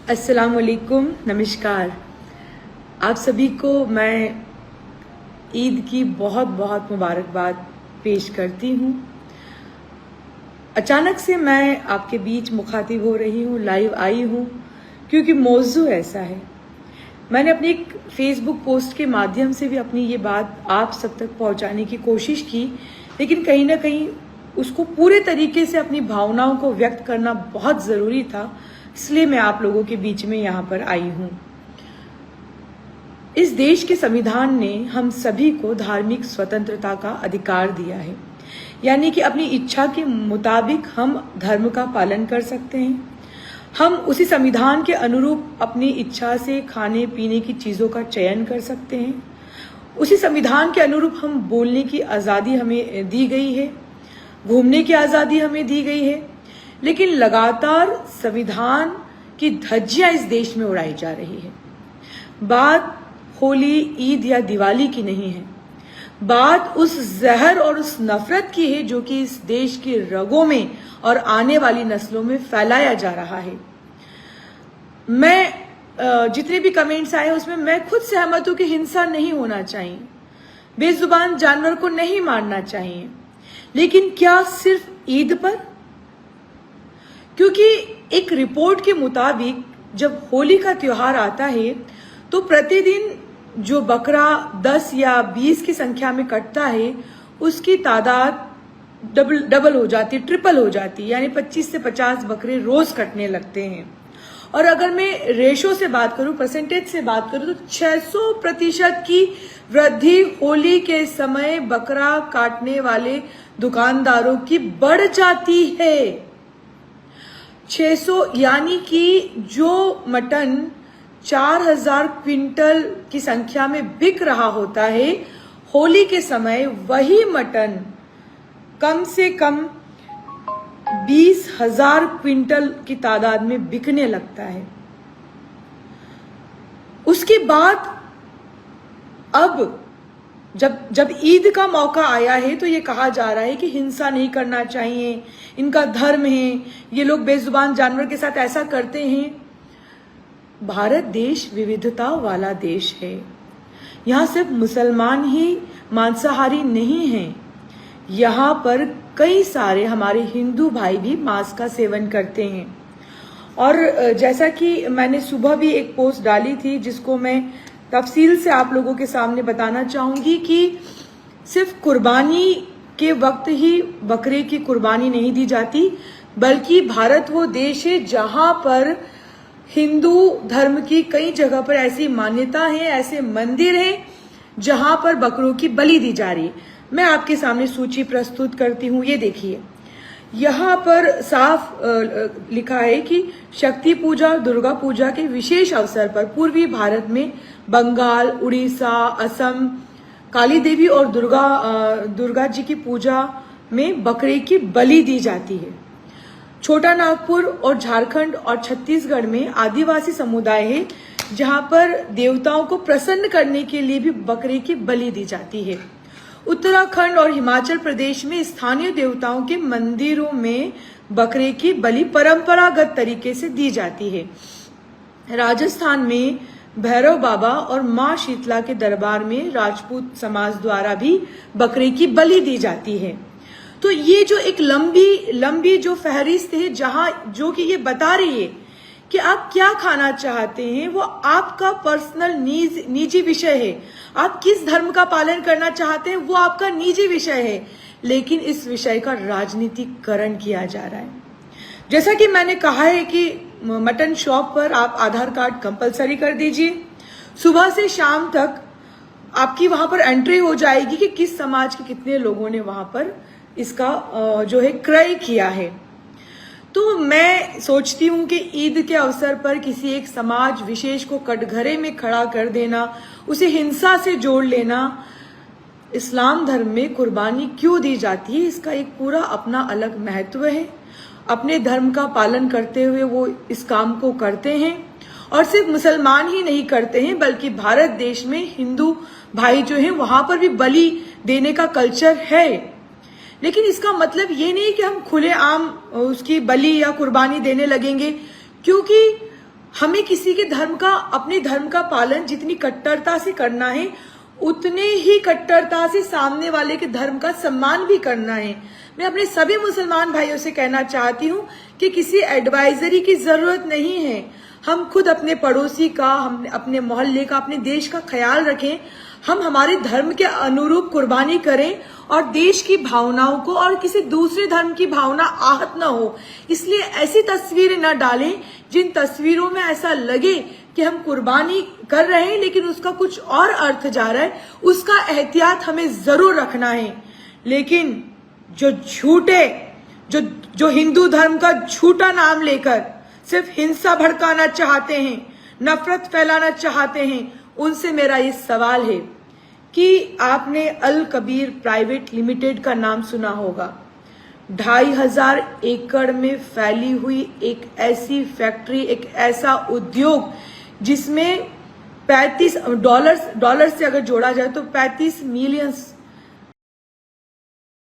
अस्सलाम वालेकुम, नमस्कार। आप सभी को मैं ईद की बहुत बहुत मुबारकबाद पेश करती हूँ। अचानक से मैं आपके बीच मुखातिब हो रही हूँ, लाइव आई हूँ क्योंकि मौजू ऐसा है। मैंने अपनी एक फेसबुक पोस्ट के माध्यम से भी अपनी ये बात आप सब तक पहुँचाने की कोशिश की, लेकिन कहीं ना कहीं उसको पूरे तरीके से अपनी भावनाओं को व्यक्त करना बहुत ज़रूरी था, इसलिए मैं आप लोगों के बीच में यहाँ पर आई हूँ। इस देश के संविधान ने हम सभी को धार्मिक स्वतंत्रता का अधिकार दिया है, यानी कि अपनी इच्छा के मुताबिक हम धर्म का पालन कर सकते हैं। हम उसी संविधान के अनुरूप अपनी इच्छा से खाने पीने की चीज़ों का चयन कर सकते हैं। उसी संविधान के अनुरूप हम बोलने की आज़ादी हमें दी गई है, घूमने की आज़ादी हमें दी गई है, लेकिन लगातार संविधान की धज्जियां इस देश में उड़ाई जा रही है। बात होली, ईद या दिवाली की नहीं है, बात उस जहर और उस नफरत की है जो कि इस देश की रगों में और आने वाली नस्लों में फैलाया जा रहा है। मैं जितने भी कमेंट्स आए उसमें मैं खुद सहमत हूं कि हिंसा नहीं होना चाहिए, बेजुबान जानवर को नहीं मारना चाहिए, लेकिन क्या सिर्फ ईद पर? क्योंकि एक रिपोर्ट के मुताबिक जब होली का त्योहार आता है तो प्रतिदिन जो बकरा 10 या 20 की संख्या में कटता है उसकी तादाद डबल हो जाती, ट्रिपल हो जाती, यानी 25 से 50 बकरे रोज कटने लगते हैं। और अगर मैं रेशो से बात करूं, परसेंटेज से बात करूं, तो 600% की वृद्धि होली के समय बकरा काटने वाले दुकानदारों की बढ़ जाती है। 600 यानी कि जो मटन 4000 क्विंटल की संख्या में बिक रहा होता है, होली के समय वही मटन कम से कम 20,000 क्विंटल की तादाद में बिकने लगता है। उसके बाद अब जब ईद का मौका आया है तो ये कहा जा रहा है कि हिंसा नहीं करना चाहिए, इनका धर्म है, ये लोग बेजुबान जानवर के साथ ऐसा करते हैं। भारत देश विविधता वाला देश है। यहाँ सिर्फ मुसलमान ही मांसाहारी नहीं हैं, यहाँ पर कई सारे हमारे हिंदू भाई भी मांस का सेवन करते हैं। और जैसा कि मैंने सुबह भी एक पोस्ट डाली थी जिसको मैं तफसील से आप लोगों के सामने बताना चाहूंगी कि सिर्फ कुर्बानी के वक्त ही बकरे की कुर्बानी नहीं दी जाती, बल्कि भारत वो देश है जहां पर हिंदू धर्म की कई जगह पर ऐसी मान्यता है, ऐसे मंदिर हैं जहां पर बकरों की बलि दी जा रही है। मैं आपके सामने सूची प्रस्तुत करती हूँ। ये देखिए, यहाँ पर साफ लिखा है कि शक्ति पूजा और दुर्गा पूजा के विशेष अवसर पर पूर्वी भारत में बंगाल, उड़ीसा, असम काली देवी और दुर्गा जी की पूजा में बकरे की बलि दी जाती है। छोटा नागपुर और झारखंड और छत्तीसगढ़ में आदिवासी समुदाय है जहां पर देवताओं को प्रसन्न करने के लिए भी बकरे की बलि दी जाती है। उत्तराखंड और हिमाचल प्रदेश में स्थानीय देवताओं के मंदिरों में बकरे की बलि परंपरागत तरीके से दी जाती है। राजस्थान में भैरव बाबा और मां शीतला के दरबार में राजपूत समाज द्वारा भी बकरे की बलि दी जाती है। तो ये जो एक लंबी जो फहरिस्त है जहां जो कि ये बता रही है कि आप क्या खाना चाहते हैं, वो आपका पर्सनल निजी विषय है। आप किस धर्म का पालन करना चाहते हैं वो आपका निजी विषय है, लेकिन इस विषय का राजनीतिकरण किया जा रहा है। जैसा कि मैंने कहा है कि मटन शॉप पर आप आधार कार्ड कंपलसरी कर दीजिए, सुबह से शाम तक आपकी वहां पर एंट्री हो जाएगी कि किस समाज के कितने लोगों ने वहां पर इसका जो है क्रय किया है। तो मैं सोचती हूं कि ईद के अवसर पर किसी एक समाज विशेष को कटघरे में खड़ा कर देना, उसे हिंसा से जोड़ लेना, इस्लाम धर्म में कुर्बानी क्यों दी जाती है इसका एक पूरा अपना अलग महत्व है। अपने धर्म का पालन करते हुए वो इस काम को करते हैं, और सिर्फ मुसलमान ही नहीं करते हैं बल्कि भारत देश में हिंदू भाई जो हैं वहां पर भी बलि देने का कल्चर है। लेकिन इसका मतलब ये नहीं कि हम खुलेआम उसकी बलि या कुर्बानी देने लगेंगे, क्योंकि हमें किसी के धर्म का, अपने धर्म का पालन जितनी कट्टरता से करना है, उतने ही कट्टरता से सामने वाले के धर्म का सम्मान भी करना है। मैं अपने सभी मुसलमान भाइयों से कहना चाहती हूँ कि किसी एडवाइजरी की जरूरत नहीं है। हम खुद अपने पड़ोसी का, हम अपने मोहल्ले का, अपने देश का ख्याल रखें। हम हमारे धर्म के अनुरूप कुर्बानी करें और देश की भावनाओं को और किसी दूसरे धर्म की भावना आहत न हो। इसलिए ऐसी तस्वीरें न डालें जिन तस्वीरों में ऐसा लगे कि हम कुर्बानी कर रहे हैं लेकिन उसका कुछ और अर्थ जा रहा है। उसका एहतियात हमें जरूर रखना है। लेकिन जो झूठे, जो हिंदू धर्म का झूठा नाम लेकर सिर्फ हिंसा भड़काना चाहते हैं, नफरत फैलाना चाहते हैं, उनसे मेरा ये सवाल है कि आपने अल कबीर प्राइवेट लिमिटेड का नाम सुना होगा। 2500 एकड़ में फैली हुई एक ऐसी फैक्ट्री, एक ऐसा उद्योग जिसमें $35 से अगर जोड़ा जाए तो $35 मिलियन